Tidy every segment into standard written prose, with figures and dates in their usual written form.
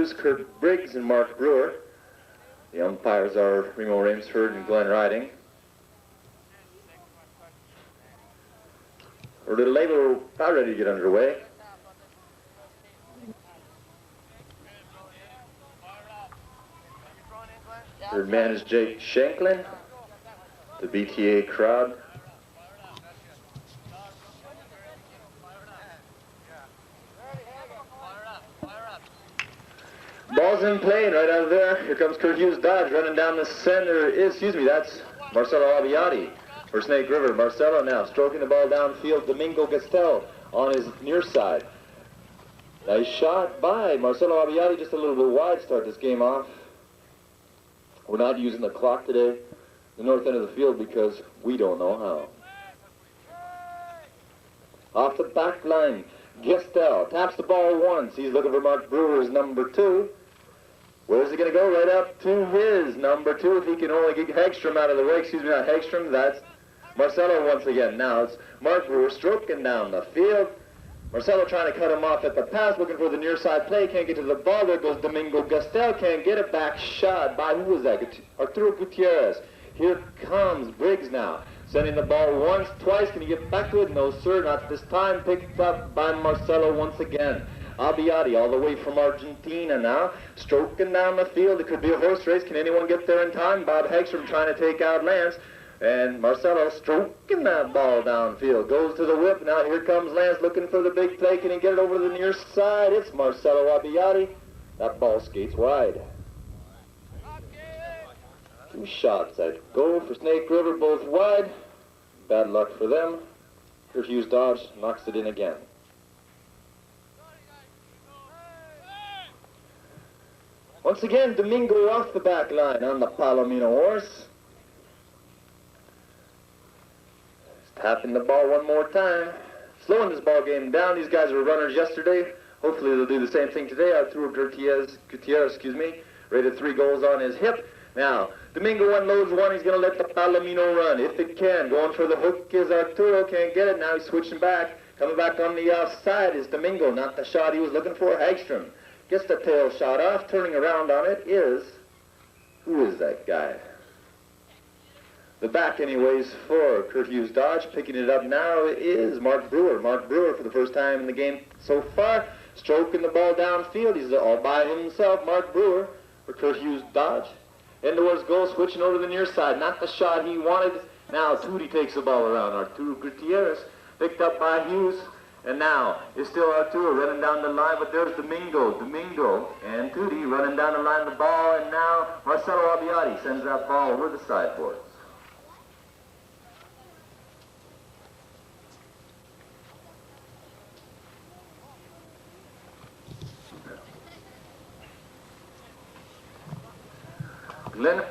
Hughes, Kirk Briggs, and Mark Brewer. The umpires are Remo Ramsford and Glenn Riding. We're a little late, but we're about ready to get underway. Third man is Jake Shanklin, the BTA crowd. Ball's in play, and right out of there, here comes Curt Hughes Dodge running down the center. That's Marcelo Abbiati for Snake River. Marcelo now stroking the ball downfield. Domingo Castel on his near side. Nice shot by Marcelo Abbiati, just a little bit wide to start this game off. We're not using the clock today, the north end of the field, because we don't know how. Off the back line, Castel taps the ball once. He's looking for Mark Brewer's number 2. Where's he going to go? Right up to his number 2. If he can only get Hegstrom out of the way. Excuse me, not Hegstrom. That's Marcelo once again. Now it's Mark Brewer stroking down the field. Marcelo trying to cut him off at the pass, looking for the near side play. Can't get to the ball. There goes Domingo Castel. Can't get it back. Shot by, who was that? Arturo Gutierrez. Here comes Briggs now. Sending the ball once, twice. Can he get back to it? No, sir, not this time. Picked up by Marcelo once again. Abbiati all the way from Argentina now. Stroking down the field. It could be a horse race. Can anyone get there in time? Bob Hegstrom trying to take out Lance. And Marcelo stroking that ball downfield. Goes to the whip. Now here comes Lance looking for the big play. Can he get it over the near side? It's Marcelo Abbiati. That ball skates wide. 2 shots at goal for Snake River, both wide. Bad luck for them. Curt Hughes Dodge knocks it in again. Once again, Domingo off the back line on the Palomino horse. Tapping the ball one more time. Slowing this ball game down. These guys were runners yesterday. Hopefully they'll do the same thing today. Arturo Gutierrez, rated 3 goals on his hip. Now, Domingo unloads one. He's going to let the Palomino run, if it can. Going for the hook is Arturo. Can't get it. Now he's switching back. Coming back on the offside is Domingo. Not the shot he was looking for. Hegstrom gets the tail shot off. Turning around on it is... who is that guy? The back, anyways, for Curt Hughes Dodge. Picking it up now is Mark Brewer. Mark Brewer, for the first time in the game so far, stroking the ball downfield. He's all by himself, Mark Brewer, for Curt Hughes Dodge. In towards goal, switching over to the near side. Not the shot he wanted. Now Tootie takes the ball around. Arturo Gutierrez picked up by Hughes. And now it's still Arturo running down the line, but there's Domingo and Tootie running down the line of the ball. And now Marcelo Abbiati sends that ball over the sideboards. Glenn.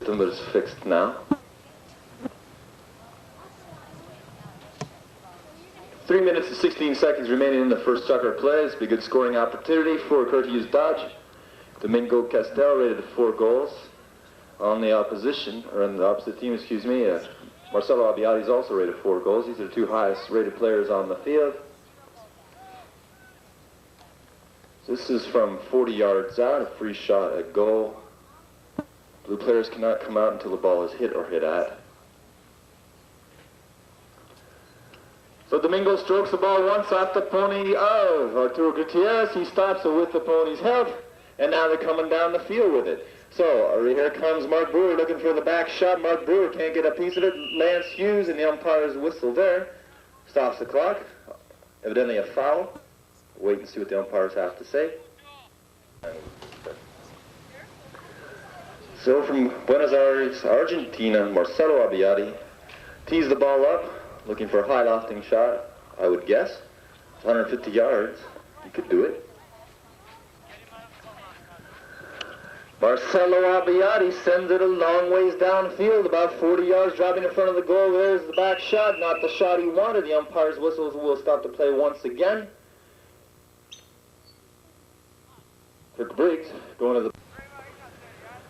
But it's fixed now. 3 minutes and 16 seconds remaining in the first soccer play. It's a good scoring opportunity for Curt Hughes Dodge. Domingo Castel rated 4 goals on the opposition, or on the opposite team, excuse me. Marcelo Abbiati is also rated 4 goals. These are the 2 highest rated players on the field. This is from 40 yards out, a free shot at goal. Blue players cannot come out until the ball is hit or hit at. So Domingo strokes the ball once off the pony of Arturo Gutierrez. He stops it with the pony's help, and now they're coming down the field with it. So here comes Mark Brewer looking for the back shot. Mark Brewer can't get a piece of it. Lance Hughes and the umpire's whistle there stops the clock. Evidently a foul. Wait and see what the umpires have to say. So from Buenos Aires, Argentina, Marcelo Abbiati tees the ball up, looking for a high lofting shot, I would guess. It's 150 yards. He could do it. Marcelo Abbiati sends it a long ways downfield, about 40 yards, dropping in front of the goal. There's the back shot, not the shot he wanted. The umpire's whistles will stop the play once again. Kirk Briggs going to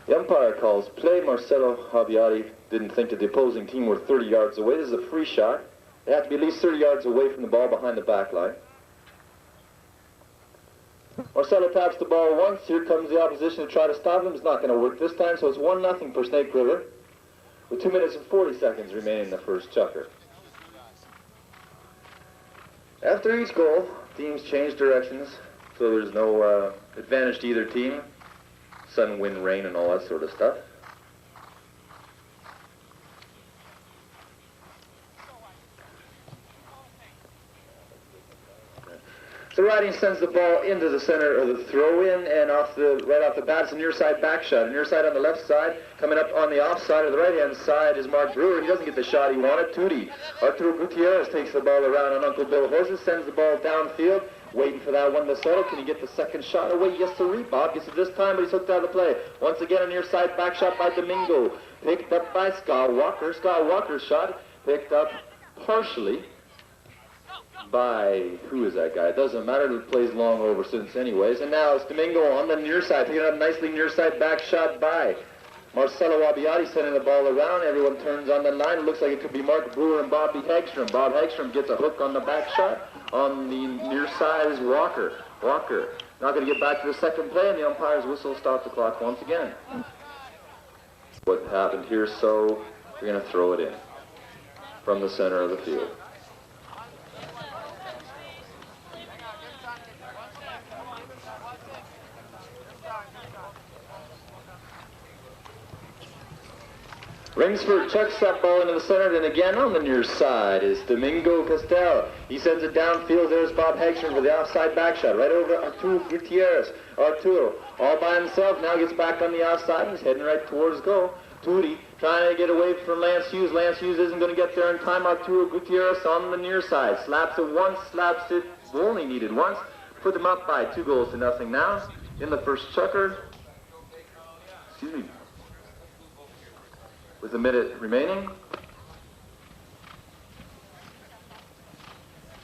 the umpire calls play. Marcelo Abbiati didn't think that the opposing team were 30 yards away. This is a free shot. They have to be at least 30 yards away from the ball behind the back line. Marcelo taps the ball once. Here comes the opposition to try to stop him. It's not going to work this time, so it's 1-0 for Snake River with 2 minutes and 40 seconds remaining in the first chukker. After each goal, teams change directions, so there's no advantage to either team. Sun, wind, rain, and all that sort of stuff. So Riding sends the ball into the center of the throw-in, and right off the bat, it's a near side back shot. A near side on the left side, coming up on the offside of the right-hand side is Mark Brewer. He doesn't get the shot he wanted. Arturo Gutierrez takes the ball around on Uncle Bill Horses, sends the ball downfield, waiting for that one to settle. Can he get the second shot away? Yes, sir. Bob gets it this time, but he's hooked out of the play. Once again, a near side back shot by Domingo, picked up by Scott Walker. Scott Walker's shot picked up partially by, who is that guy? It doesn't matter, it plays long over since anyways. And now it's Domingo on the near side, picking up nicely near side back shot by Marcelo Abbiati, sending the ball around. Everyone turns on the line. It looks like it could be Mark Brewer and Bobby Hagstrom. Bob Hagstrom gets a hook on the back shot. On the near side is Walker. Walker not going to get back to the second play, and the umpire's whistle stops the clock once again. What happened here, so we're going to throw it in from the center of the field. Ringsford chucks that ball into the center, and again on the near side is Domingo Castel. He sends it downfield. There's Bob Hagstrom for the offside back shot, right over to Arturo Gutierrez. Arturo, all by himself, now gets back on the outside. He's heading right towards goal. Tootie trying to get away from Lance Hughes. Lance Hughes isn't going to get there in time. Arturo Gutierrez on the near side. Slaps it once, slaps it, only needed once. Put them up by 2-0 now in the first chukker. Excuse me. With a minute remaining.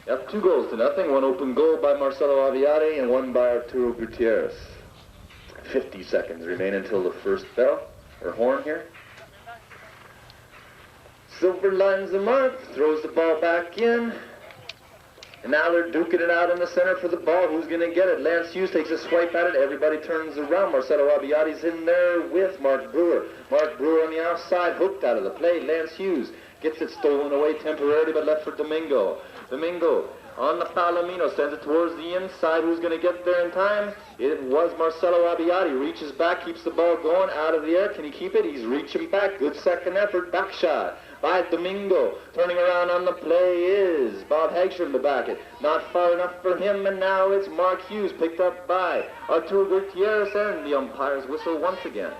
Yep, 2-0. One open goal by Marcelo Abbiati and one by Arturo Gutierrez. 50 seconds remain until the first bell, or horn here. Silver lines the mark, throws the ball back in. And now they're duking it out in the center for the ball. Who's going to get it? Lance Hughes takes a swipe at it. Everybody turns around. Marcelo Abbiati's in there with Mark Brewer. Mark Brewer on the outside, hooked out of the play. Lance Hughes gets it stolen away temporarily, but left for Domingo. Domingo on the Palomino, sends it towards the inside. Who's going to get there in time? It was Marcelo Abbiati. Reaches back, keeps the ball going out of the air. Can he keep it? He's reaching back. Good second effort. Back shot by Domingo. Turning around on the play is Bob Hagstrom to back it. Not far enough for him, and now it's Mark Hughes, picked up by Arturo Gutierrez, and the umpire's whistle once again.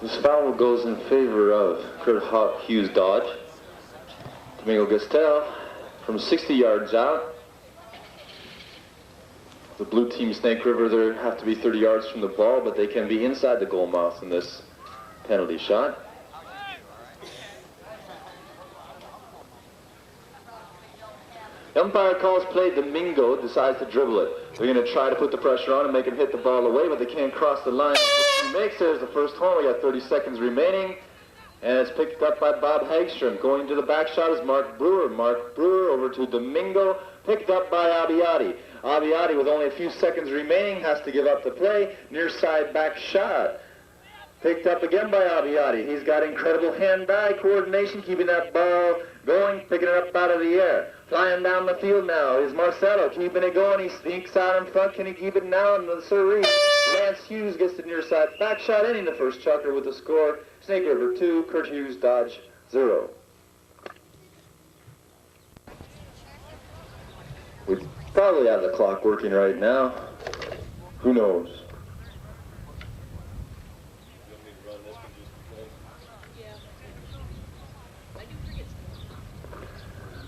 This foul goes in favor of Curt Hughes dodge. Domingo Castel from 60 yards out. The blue team Snake River, they have to be 30 yards from the ball, but they can be inside the goal mouth in this penalty shot. The umpire calls play. Domingo decides to dribble it. They're going to try to put the pressure on and make him hit the ball away, but they can't cross the line. He makes there's the first horn. We got 30 seconds remaining, and it's picked up by Bob Hagstrom. Going to the back shot is Mark Brewer. Mark Brewer over to Domingo, picked up by Abbiati. Abbiati, with only a few seconds remaining, has to give up the play. Near side back shot. Picked up again by Abbiati. He's got incredible hand-eye coordination, keeping that ball going, picking it up out of the air. Flying down the field now is Marcelo, keeping it going. He sneaks out in front. Can he keep it now? And the Surrey. Lance Hughes gets the near side back shot, ending the first chukker with the score. Snake River 2, Curt Hughes Dodge 0. probably have the clock working right now. Who knows?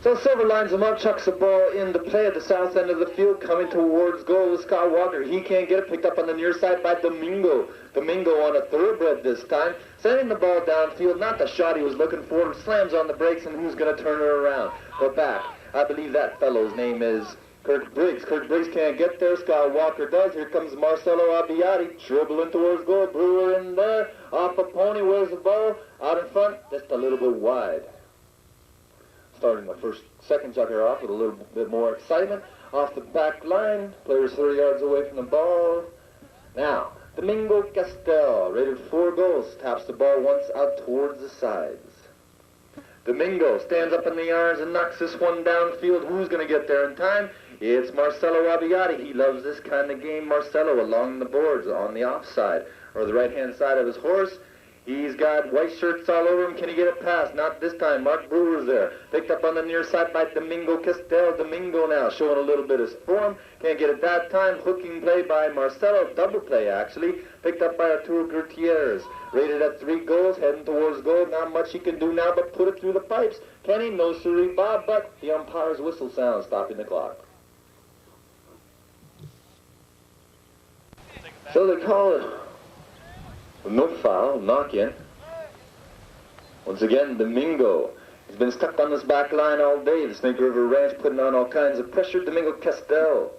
So Silver lines him up, chucks the ball into play at the south end of the field, coming towards goal with Scott Walker. He can't get it, picked up on the near side by Domingo. Domingo on a thoroughbred this time, sending the ball downfield, not the shot he was looking for, slams on the brakes, and who's going to turn it around? But back. I believe that fellow's name is Kirk Briggs. Kirk Briggs can't get there, Scott Walker does. Here comes Marcelo Abbiati, dribbling towards goal. Brewer in there, off a pony, where's the ball? Out in front, just a little bit wide. Starting the second chucker off with a little bit more excitement. Off the back line, players 30 yards away from the ball. Now, Domingo Castel, rated 4 goals, taps the ball once out towards the sides. Domingo stands up in the irons and knocks this one downfield. Who's going to get there in time? It's Marcelo Abbiati. He loves this kind of game. Marcelo along the boards on the offside, or the right-hand side of his horse. He's got white shirts all over him. Can he get it past? Not this time. Mark Brewer's there. Picked up on the near side by Domingo Castel. Domingo now showing a little bit of form. Can't get it that time. Hooking play by Marcelo. Double play, actually. Picked up by Arturo Gutierrez. Rated at 3 goals. Heading towards goal. Not much he can do now but put it through the pipes. Can he? No siree, Bob. But the umpire's whistle sounds, stopping the clock. So they call it no foul, knock in. Once again, Domingo. He's been stuck on this back line all day. The Snake River Ranch putting on all kinds of pressure. Domingo Castel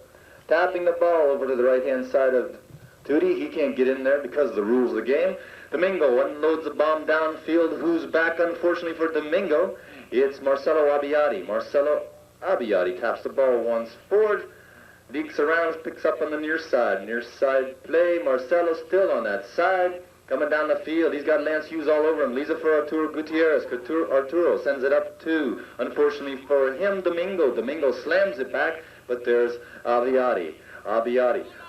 tapping the ball over to the right-hand side of Tootie. He can't get in there because of the rules of the game. Domingo unloads the bomb downfield. Who's back, unfortunately, for Domingo? It's Marcelo Abbiati. Marcelo Abbiati taps the ball once forward. Leaks around, picks up on the near side. Near side play. Marcelo still on that side. Coming down the field, he's got Lance Hughes all over him. Leaves it for Arturo Gutierrez. Arturo sends it up to, unfortunately for him, Domingo. Domingo slams it back, but there's Abbiati.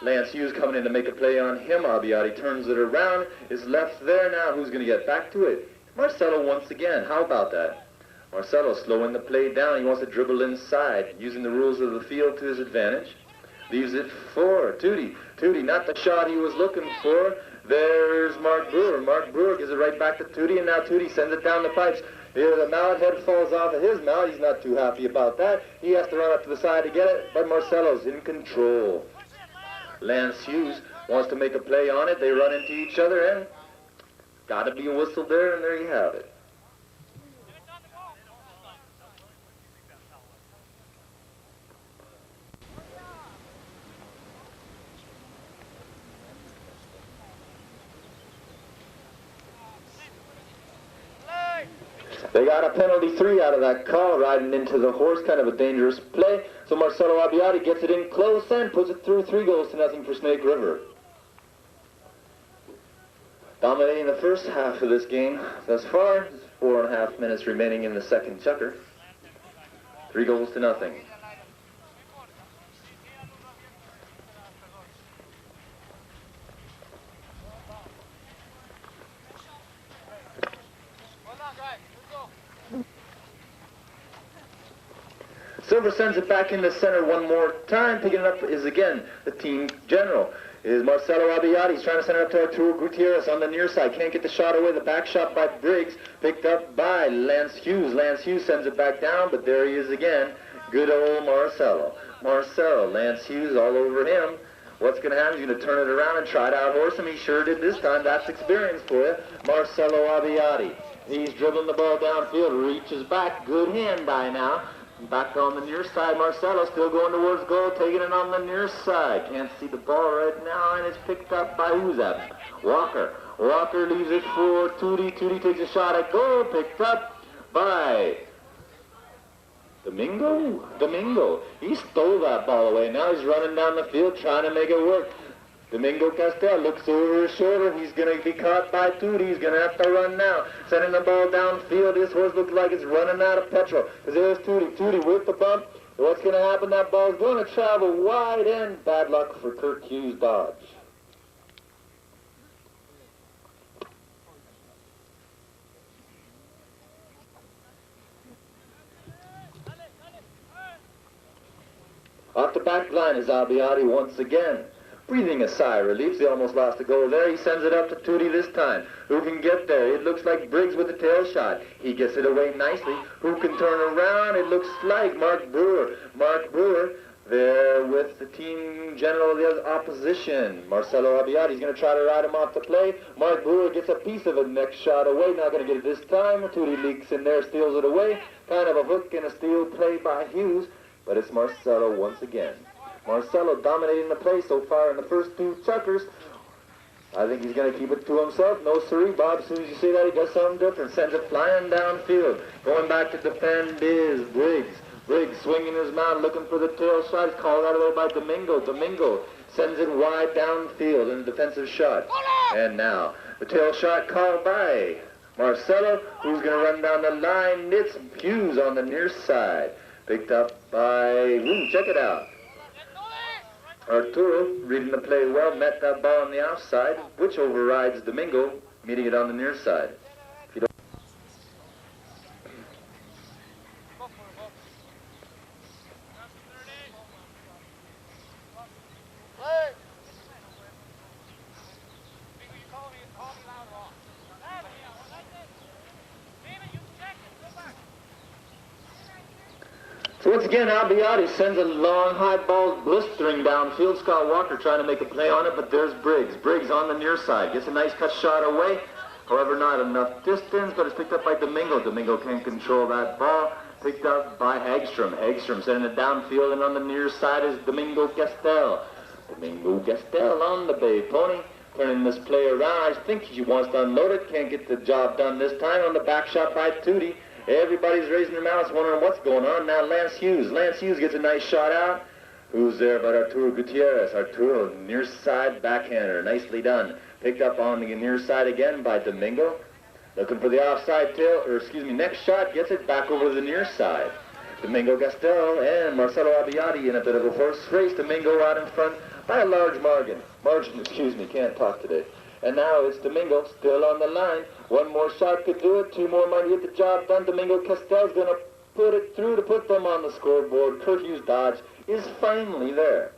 Lance Hughes coming in to make a play on him. Abbiati turns it around, is left there now. Who's going to get back to it? Marcelo once again. How about that? Marcelo slowing the play down. He wants to dribble inside, using the rules of the field to his advantage. Leaves it for Tootie. Tootie, not the shot he was looking for. There's Mark Brewer. Mark Brewer gives it right back to Tootie, and now Tootie sends it down the pipes. Here the mallet head falls off of his mallet. He's not too happy about that. He has to run up to the side to get it, but Marcelo's in control. Lance Hughes wants to make a play on it. They run into each other, and got to be a whistle there, and there you have it. They got a penalty 3 out of that call, riding into the horse, kind of a dangerous play. So Marcelo Abbiati gets it in close and puts it through 3 goals to nothing for Snake River. Dominating the first half of this game thus far. 4.5 minutes remaining in the second chukker. 3 goals to nothing. Silver sends it back in the center one more time. Picking it up is, again, the team general. Is Marcelo Abbiati. He's trying to send it up to Arturo Gutierrez on the near side. Can't get the shot away. The back shot by Briggs. Picked up by Lance Hughes. Lance Hughes sends it back down, but there he is again. Good old Marcelo. Lance Hughes all over him. What's going to happen? He's going to turn it around and try to outhorse him. He sure did this time. That's experience for you. Marcelo Abbiati. He's dribbling the ball downfield. Reaches back. Good hand by now. Back on the near side, Marcelo still going towards goal, taking it on the near side. Can't see the ball right now, and it's picked up by who's that? Walker. Walker leaves it for Tootie. Tootie takes a shot at goal, picked up by Domingo. He stole that ball away. Now he's running down the field trying to make it work. Domingo Castel looks over his shoulder. He's going to be caught by Tootie. He's going to have to run now. Sending the ball downfield. This horse looks like it's running out of petrol. Because there's Tootie. Tootie with the bump. What's going to happen? That ball's going to travel wide and bad luck for Curt Hughes Dodge. Off the back. back line is Abbiati once again. Breathing a sigh of relief, they almost lost the goal there. He sends it up to Tootie this time. Who can get there? It looks like Briggs with a tail shot. He gets it away nicely. Who can turn around? It looks like Mark Brewer. Mark Brewer there with the team general of the opposition. Marcelo Abbiati's going to try to ride him off the play. Mark Brewer gets a piece of it. Next shot away. Not going to get it this time. Tootie leaks in there, steals it away. Kind of a hook and a steal play by Hughes. But it's Marcelo once again. Marcelo dominating the play so far in the first two chuckers. I think he's going to keep it to himself. No siree, Bob. As soon as you say that, he does something different. Sends it flying downfield. Going back to defend is Briggs. Briggs swinging his mound, looking for the tail shot. He's called out of there by Domingo. Domingo sends it wide downfield in a defensive shot. And now, the tail shot called by Marcelo, who's going to run down the line. It's Hughes on the near side. Picked up by, check it out. Arturo, reading the play well, met that ball on the outside, which overrides Domingo, meeting it on the near side. If you don't So once again, Abbiati sends a long, high ball blistering downfield. Scott Walker trying to make a play on it, but there's Briggs. Briggs on the near side. Gets a nice cut shot away. However, not enough distance, but it's picked up by Domingo. Domingo can't control that ball. Picked up by Hagstrom. Hagstrom sending it downfield, and on the near side is Domingo Castel. Domingo Castel on the bay pony. Turning this play around. I think he wants to unload it. Can't get the job done this time on the back shot by Tootie. Everybody's raising their mouths wondering what's going on. Now Lance Hughes. Lance Hughes gets a nice shot out. Who's there but Arturo Gutierrez. Arturo, near side backhander. Nicely done. Picked up on the near side again by Domingo. Looking for the offside tail, next shot. Gets it back over to the near side. Domingo Castel and Marcelo Abbiati in a bit of a horse race. Domingo out in front by a large margin. Can't talk today. And now it's Domingo still on the line. One more shot could do it. Two more might get the job done. Domingo Castel's going to put it through to put them on the scoreboard. Curt Hughes' dodge is finally there.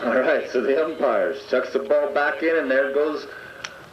All right, so the umpires chucks the ball back in, and there goes,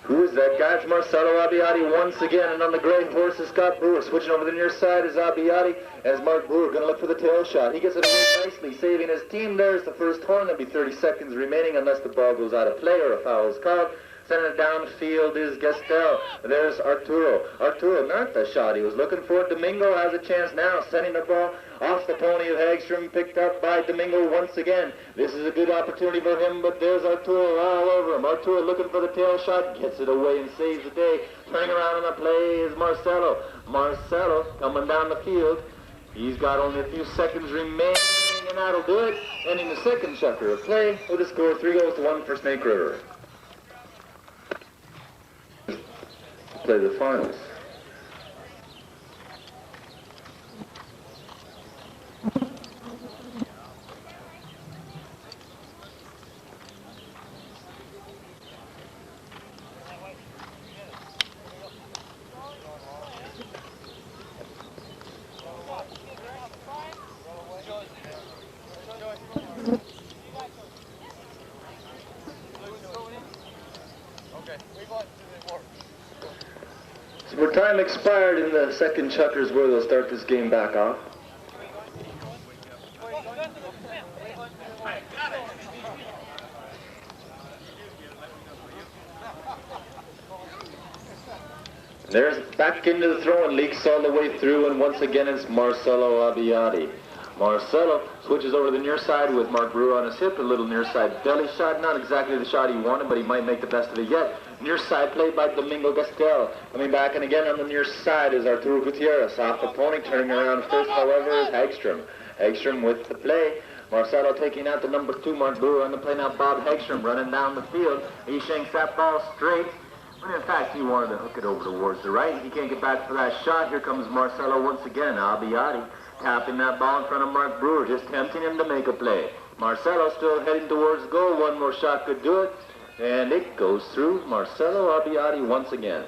who is that guy? It's Marcelo Abbiati once again, and on the gray horse is Scott Brewer. Switching over the near side is Abbiati, as Mark Brewer going to look for the tail shot. He gets it away nicely, saving his team. There's the first horn. There'll be 30 seconds remaining unless the ball goes out of play or a foul is called. Sending it downfield is Castel. There's Arturo. Arturo, not the shot he was looking for. Domingo has a chance now, sending the ball off the pony of Hagstrom, picked up by Domingo once again. This is a good opportunity for him, but there's Arturo all over him. Arturo looking for the tail shot, gets it away and saves the day. Turning around on the play is Marcelo. Marcelo coming down the field. He's got only a few seconds remaining, and that'll do it. Ending the second chucker of play with a score 3-1 for Snake River. Play the finals. So time expired in the second chuckers where they'll start this game back off. There's back into the throw and leaks all the way through, and once again it's Marcelo Abbiati. Marcelo switches over to the near side with Mark Brewer on his hip, a little near side belly shot, not exactly the shot he wanted, but he might make the best of it yet. Near side play by Domingo Castel. Coming back and again on the near side is Arturo Gutierrez. Off the pony, turning around first, however, is Hagstrom. Hagstrom with the play. Marcelo taking out the number 2, Mark Brewer on the play now. Bob Hagstrom running down the field. He shanks that ball straight. When in fact he wanted to hook it over towards the right. He can't get back for that shot. Here comes Marcelo once again. Abbiati tapping that ball in front of Mark Brewer, just tempting him to make a play. Marcelo still heading towards goal. One more shot could do it. And it goes through. Marcelo Abbiati once again.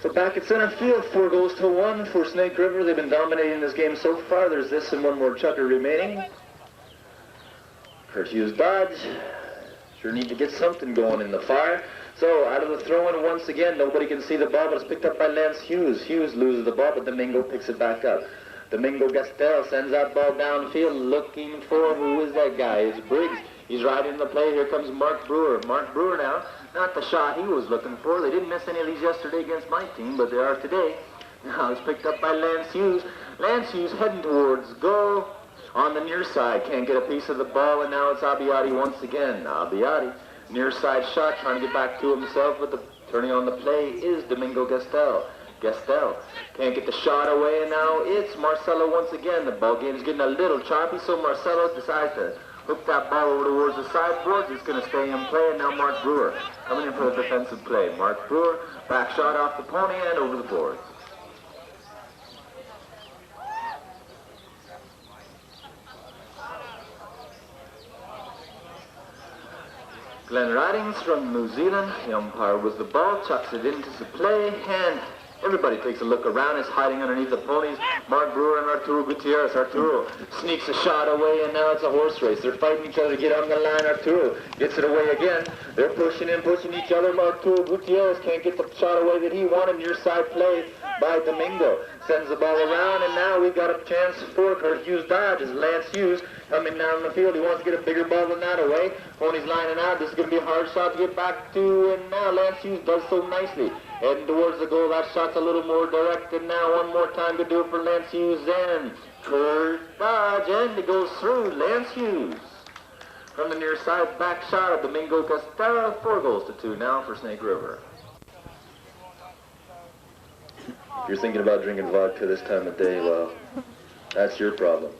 So back at center field, 4-1 for Snake River. They've been dominating this game so far. There's this and one more chucker remaining. Curt Hughes dodge. Sure need to get something going in the fire. So out of the throw-in once again, nobody can see the ball, but it's picked up by Lance Hughes. Hughes loses the ball, but Domingo picks it back up. Domingo Castel sends that ball downfield looking for, who is that guy? It's Briggs. He's right in the play. Here comes Mark Brewer. Mark Brewer now, not the shot he was looking for. They didn't miss any of these yesterday against my team, but they are today. Now it's picked up by Lance Hughes. Lance Hughes heading towards goal on the near side. Can't get a piece of the ball, and now it's Abbiati once again. Abbiati, near side shot, trying to get back to himself, but turning on the play is Domingo Castel. Castel can't get the shot away, and now it's Marcelo once again. The ball game's getting a little choppy, so Marcelo decides to hook that ball over towards the sideboards. It's going to stay in play, and now Mark Brewer coming in for the defensive play. Mark Brewer, back shot off the pony and over the boards. Glenn Ridings from New Zealand, the umpire with the ball, chucks it into the play, and everybody takes a look around. It's hiding underneath the ponies. Mark Brewer and Arturo Gutierrez. Arturo sneaks a shot away, and now it's a horse race. They're fighting each other to get on the line. Arturo gets it away again. They're pushing and pushing each other. Arturo Gutierrez can't get the shot away that he wanted. Near side play by Domingo. Sends the ball around, and now we've got a chance for Curt Hughes dodge. As Lance Hughes coming down the field. He wants to get a bigger ball than that away. Pony's lining out. This is going to be a hard shot to get back to, and now Lance Hughes does so nicely. Heading towards the goal. That shot's a little more direct, and now one more time to do it for Lance Hughes. And Curt dodge, and it goes through. Lance Hughes from the near side back shot of Domingo Castel. 4-2 now for Snake River. If you're thinking about drinking vodka this time of day, well, that's your problem.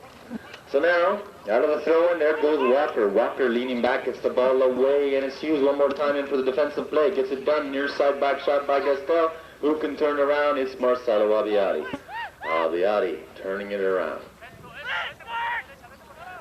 So now, out of the throw-in, there goes Walker. Walker leaning back, gets the ball away, and it's Hughes one more time in for the defensive play. Gets it done, near side back shot by Castel. Who can turn around? It's Marcelo Abbiati. Abbiati turning it around.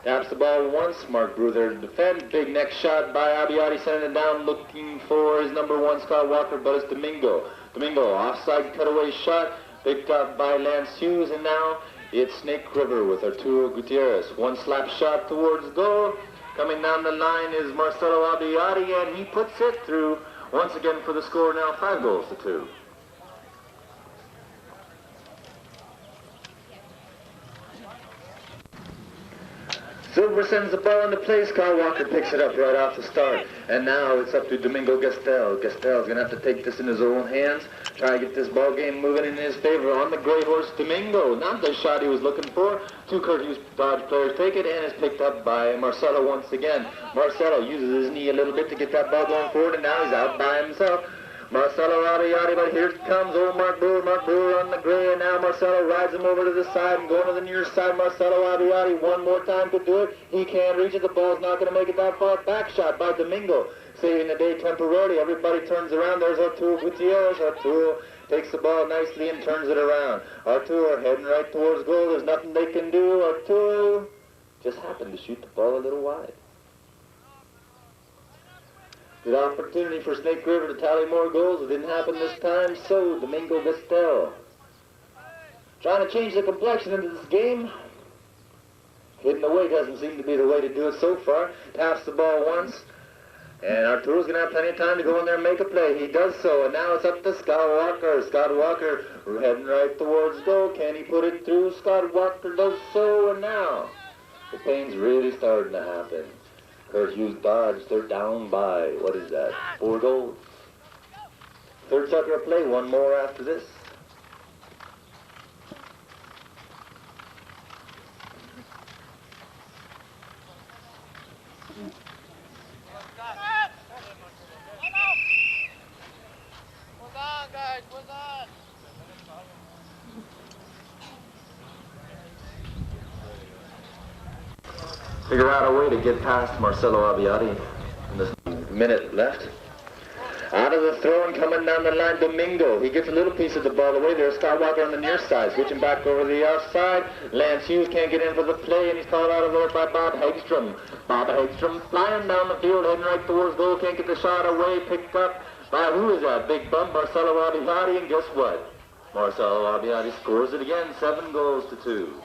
Taps the ball once, Mark Brewer there to defend. Big neck shot by Abbiati, sending it down, looking for his number 1, Scott Walker, but it's Domingo. Domingo, offside cutaway shot, picked up by Lance Hughes, and now it's Snake River with Arturo Gutierrez. One slap shot towards goal. Coming down the line is Marcelo Abbiati, and he puts it through once again for the score now, 5-2. Silver sends the ball into play. Scott Walker picks it up right off the start. And now it's up to Domingo Castel. Castel's going to have to take this in his own hands. Try to get this ball game moving in his favor. On the gray horse, Domingo. Not the shot he was looking for. 2 Curt Hughes Dodge players take it, and it's picked up by Marcelo once again. Marcelo uses his knee a little bit to get that ball going forward, and now he's out by himself. Marcelo Abbiati, but here comes old Mark Brewer on the gray, and now Marcelo rides him over to the side and going to the near side. Marcelo Abbiati one more time to do it. He can't reach it. The ball's not going to make it that far. Back shot by Domingo, saving the day temporarily. Everybody turns around. There's Arturo Gutierrez. Arturo takes the ball nicely and turns it around. Arturo heading right towards goal. There's nothing they can do. Arturo just happened to shoot the ball a little wide. Good opportunity for Snake River to tally more goals. It didn't happen this time, so Domingo Castel trying to change the complexion into this game. Hitting away doesn't seem to be the way to do it so far. Taps the ball once, and Arturo's going to have plenty of time to go in there and make a play. He does so, and now it's up to Scott Walker. Scott Walker heading right towards goal. Can he put it through? Scott Walker does so, and now the pain's really starting to happen. Curt Hughes dodged. They're down by, what is that, 4 goals. Third sucker of play, one more after this. Figure out a way to get past Marcelo Abbiati in this minute left. Out of the throw and coming down the line, Domingo. He gets a little piece of the ball away there. Scott Walker on the near side, switching back over the outside. Lance Hughes can't get in for the play, and he's called out of there by Bob Hagstrom. Bob Hagstrom flying down the field, heading right towards goal. Can't get the shot away. Picked up by, who is that? Big bump, Marcelo Abbiati. And guess what? Marcelo Abbiati scores it again, 7 goals to 2.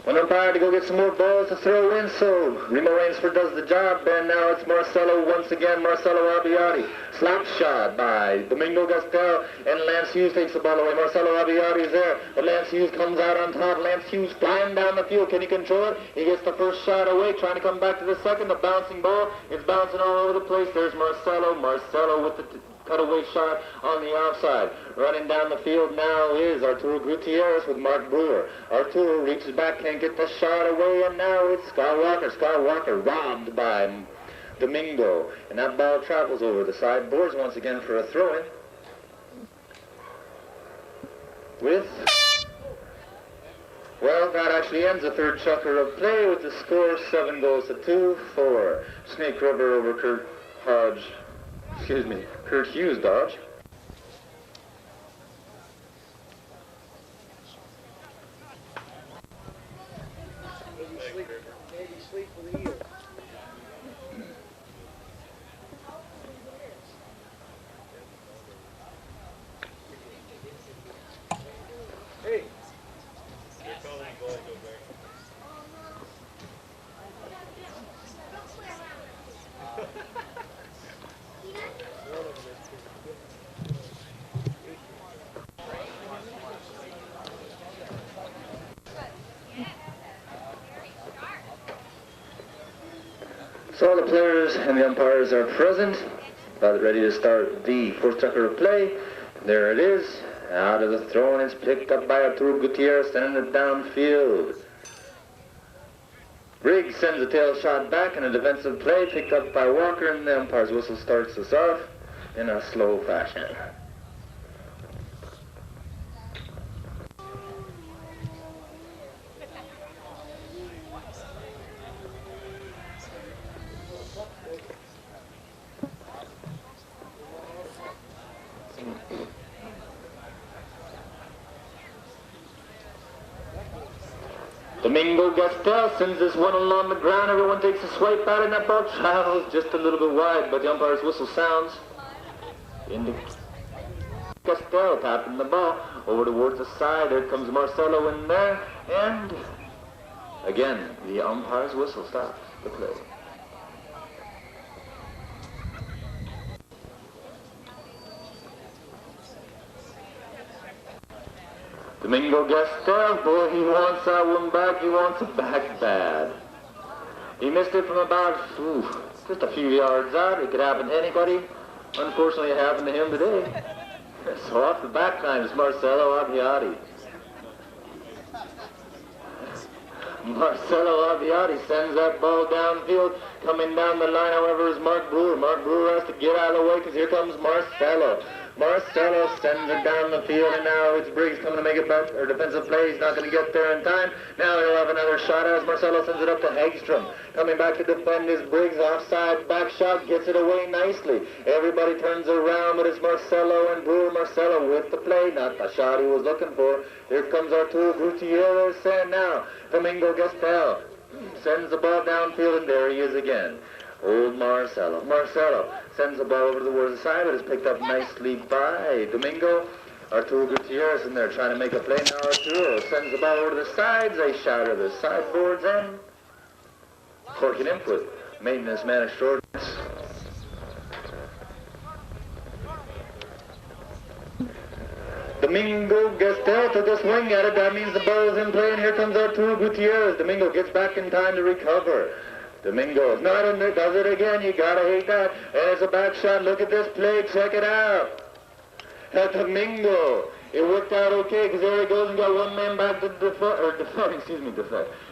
One umpire to go get some more balls to throw in, so Remo Rainsford does the job, and now it's Marcelo once again, Marcelo Abbiati. Slap shot by Domingo Castel, and Lance Hughes takes the ball away. Marcelo Abbiati is there, but Lance Hughes comes out on top. Lance Hughes flying down the field. Can he control it? He gets the first shot away, trying to come back to the second. The bouncing ball, it's bouncing all over the place. There's Marcelo with the cutaway shot on the outside. Running down the field now is Arturo Gutierrez with Mark Brewer. Arturo reaches back, can't get the shot away, and now it's Scott Walker. Scott Walker robbed by Domingo. And that ball travels over the sideboards once again for a throw-in. Well, that actually ends the third chukker of play with the score 7 goals to 2 for Snake River over Curt Hughes dodge. Maybe sleep with the ear. Hey. So all the players and the umpires are present, about ready to start the fourth chukker of play. There it is. Out of the throw, and it's picked up by Arturo Gutierrez, sending it downfield. Briggs sends a tail shot back in a defensive play, picked up by Walker, and the umpire's whistle starts us off in a slow fashion. Domingo Castel sends this one along the ground. Everyone takes a swipe at it, and that ball travels just a little bit wide, but the umpire's whistle sounds. Castel tapping the ball over towards the side. There comes Marcelo in there, and again, the umpire's whistle stops the play. Domingo Castel, boy, he wants that one back. He wants it back bad. He missed it from about, just a few yards out. It could happen to anybody. Unfortunately, it happened to him today. So off the back line is Marcelo Abbiati. Marcelo Abbiati sends that ball downfield. Coming down the line, however, is Mark Brewer. Mark Brewer has to get out of the way because here comes Marcelo. Marcelo sends it down the field, and now it's Briggs coming to make it back, or defensive play. He's not going to get there in time. Now he'll have another shot as Marcelo sends it up to Hagstrom. Coming back to defend is Briggs. Offside back shot, gets it away nicely. Everybody turns around, but it's Marcelo and Brewer. Marcelo with the play. away. Not the shot he was looking for. Here comes Arturo Gutierrez, and now Domingo Castel sends the ball downfield, and there he is again. Old Marcelo. Marcelo sends the ball over to the Warriors side, but is picked up nicely by Domingo. Arturo Gutierrez in there trying to make a play. Now Arturo sends the ball over to the sides. They shatter the sideboards and corking him with maintenance man extraordinary. Domingo Castel took a swing at it. That means the ball is in play, and here comes Arturo Gutierrez. Domingo gets back in time to recover. Domingo is not in there, does it again. You gotta hate that. And it's a back shot. Look at this play. Check it out. Domingo. It worked out okay because there he goes and got one man back to defend.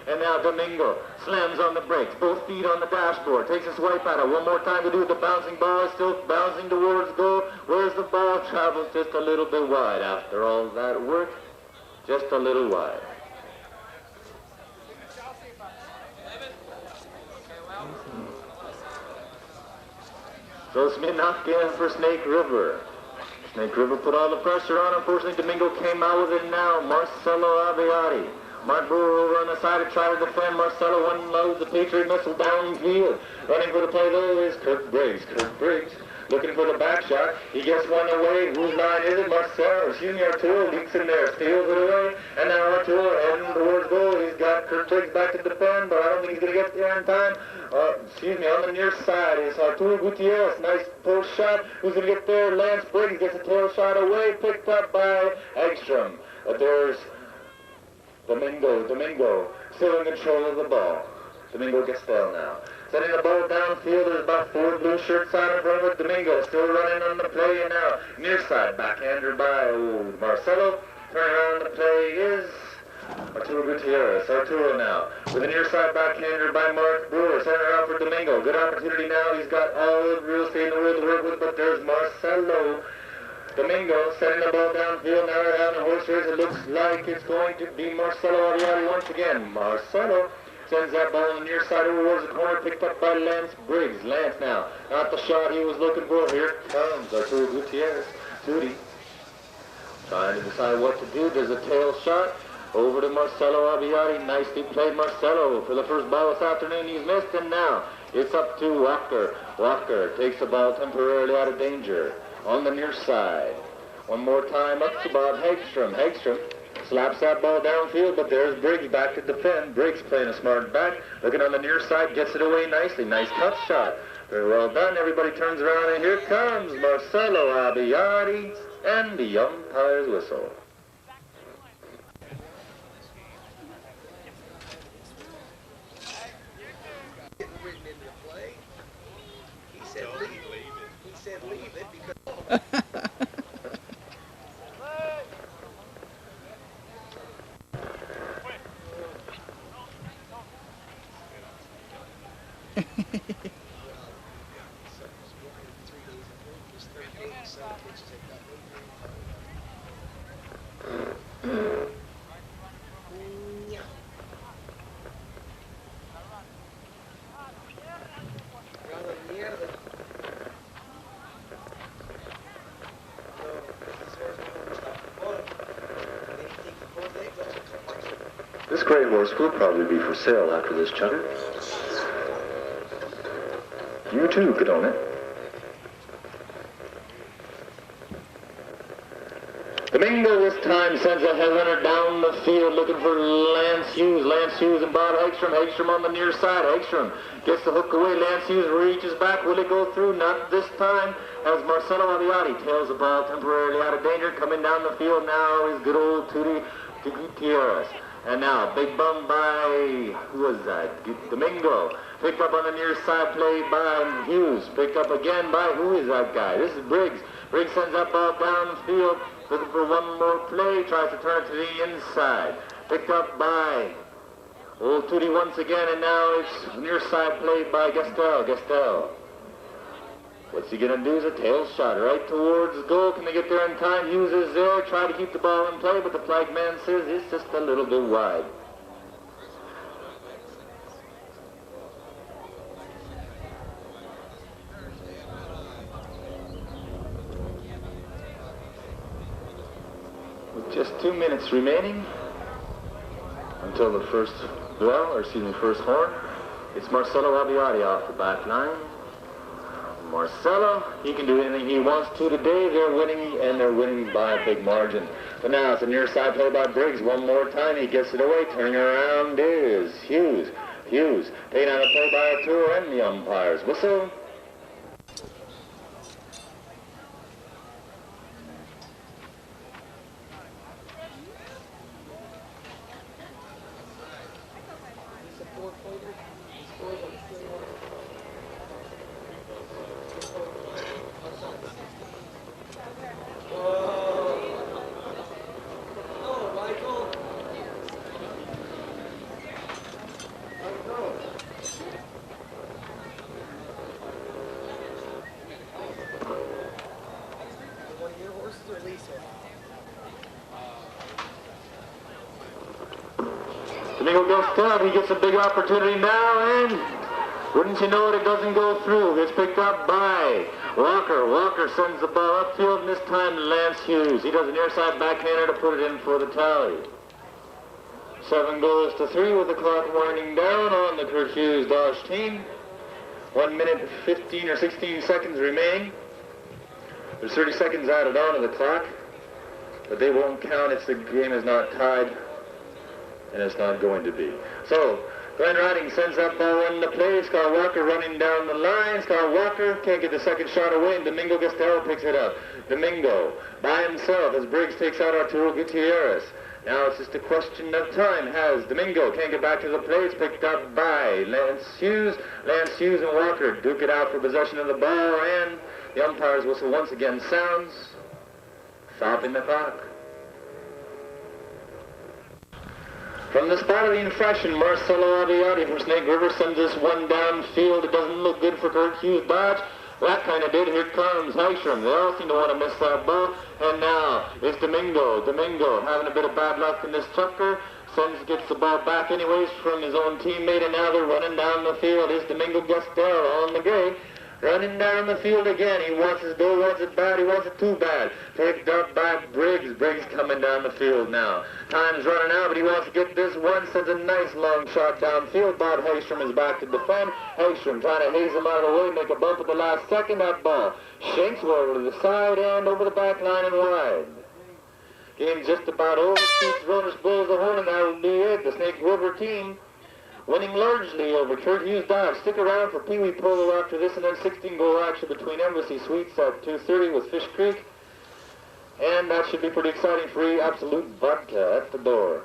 And now Domingo slams on the brakes, both feet on the dashboard, takes a swipe at it. One more time to do it. The bouncing ball is still bouncing towards goal. Where's the ball? Travels just a little bit wide. After all that work, just a little wide. So Smith knocked in for Snake River. Snake River put all the pressure on. Unfortunately, Domingo came out with it now. Marcelo Abiati. Mark Brewer over on the side to try to defend. Marcelo unloads the Patriot missile downfield. Running for the play though is Kirk Briggs. Kirk Briggs looking for the back shot. He gets one away. Whose line is it? Arturo leaks in there, steals it away. And now Arturo heading towards goal. He's got Kirk Briggs back to defend, but I don't think he's going to get there in time. On the near side is Arturo Gutierrez. Nice post shot. Who's going to get there? Lance Briggs gets a tail shot away, picked up by Ekstrom. But there's Domingo still in control of the ball. Domingo Castel now. Setting the ball downfield, there's about 4 blue shirts on in front of it. Domingo still running on the play, and now near side, backhander by Marcelo. Turning around the play is Arturo Gutierrez. Arturo now with a near side backhander by Mark Brewer. Center out for Domingo. Good opportunity now. He's got all the real estate in the world to work with, but there's Marcelo. Domingo setting the ball downfield. Now they're having a horse race. It looks like it's going to be Marcelo Ariati once again. Marcelo sends that ball on the near side over towards the corner, picked up by Lance Briggs. Lance now, not the shot he was looking for. Here comes Arturo Gutierrez. Duty. Trying to decide what to do. There's a tail shot over to Marcelo Abiati. Nicely played Marcelo for the first ball this afternoon. He's missed, and now it's up to Walker. Walker takes the ball temporarily out of danger on the near side. One more time up to Bob Hagstrom. Hagstrom slaps that ball downfield, but there's Briggs back to defend. Briggs playing a smart back, looking on the near side, gets it away nicely. Nice cut shot. Very well done. Everybody turns around, and here comes Marcelo Abiati, and the umpire's whistle. He said leave it because... This gray horse will probably be for sale after this chucker. You too could own it. Domingo this time sends a headrunner down the field looking for Lance Hughes. Lance Hughes and Bob Hagstrom. Hagstrom on the near side. Hagstrom gets the hook away. Lance Hughes reaches back. Will it go through? Not this time. As Marcelo Abiati tails the ball temporarily out of danger. Coming down the field now is good old Tutti Gutierrez. And now, big bum by, who was that? Domingo. Picked up on the near side play by Hughes. Picked up again by, who is that guy? This is Briggs. Briggs sends that ball downfield. Looking for one more play. Tries to turn it to the inside. Picked up by old Tutti once again. And now it's near side play by Castel. What's he going to do is a tail shot right towards goal. Can they get there in time? Hughes is there. Try to keep the ball in play, but the flag man says it's just a little bit wide. Just 2 minutes remaining until the first bell, or excuse me, first horn. It's Marcelo Abbiati off the back line. Marcelo, he can do anything he wants to today. They're winning, and they're winning by a big margin. But now it's a near side play by Briggs. One more time, he gets it away. Turning around is Hughes. Hughes taken on a play by Arturo and the umpires. Whistle. Domingo Castel, he gets a big opportunity now, and wouldn't you know it, it doesn't go through. It's picked up by Walker. Walker sends the ball upfield, and this time to Lance Hughes. He does a near side backhander to put it in for the tally. 7 goes to 3 with the clock winding down on the Curt Hughes Dodge team. 1 minute 15 or 16 seconds remaining. There's 30 seconds added on to the clock, but they won't count if the game is not tied, and it's not going to be. So, Glenn Riding sends that ball in the play. Scott Walker running down the line. Scott Walker can't get the second shot away, and Domingo Castel picks it up. Domingo by himself as Briggs takes out Arturo Gutierrez. Now it's just a question of time. Has Domingo can't get back to the play. It's picked up by Lance Hughes. Lance Hughes and Walker duke it out for possession of the ball, and the umpire's whistle once again sounds, stopping the clock. From the spot of the infraction, Marcelo Abbiati from Snake River sends this one downfield. It doesn't look good for Curt Hughes Dodge. That kind of did. Here comes Hagstrom. They all seem to want to miss that ball. And now it's Domingo. Domingo having a bit of bad luck in this chucker. Gets the ball back anyways from his own teammate, and now they're running down the field. It's Domingo Castel on the gray. Running down the field again. He wants his goal, wants it bad, he wants it too bad. Picked up by Briggs. Briggs coming down the field now. Time's running out, but he wants to get this one. Sends a nice long shot downfield. Bob Hagstrom is back to defend. Hagstrom trying to haze him out of the way, make a bump at the last second. That ball shanks over to the side and over the back line and wide. Game just about over. Keeps runners blows the horn, and that will be it. The Snake River team winning largely over Curt Hughes Dodge. Stick around for Pee Wee Polo after this, and then 16-goal action between Embassy Suites at 2:30 with Fish Creek. And that should be pretty exciting. Free Absolute Vodka at the door.